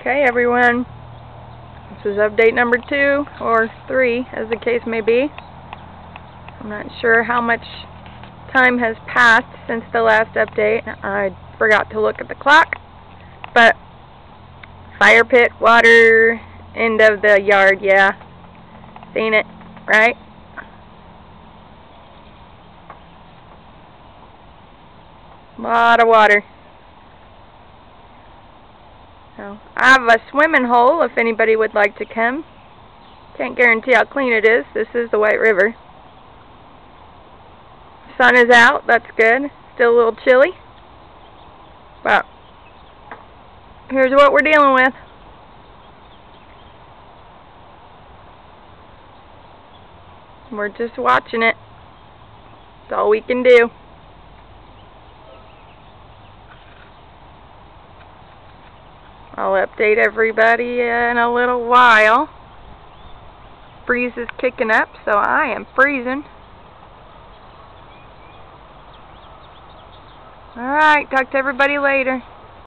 Okay, everyone, this is update number 2 or 3, as the case may be. I'm not sure how much time has passed since the last update. I forgot to look at the clock, but fire pit, water, end of the yard, yeah. Seen it, right? Lot of water. So, I have a swimming hole if anybody would like to come. Can't guarantee how clean it is. This is the White River. Sun is out, that's good. Still a little chilly. But here's what we're dealing with. We're just watching it. That's all we can do. I'll update everybody in a little while. Breeze is kicking up, so I am freezing. Alright, talk to everybody later.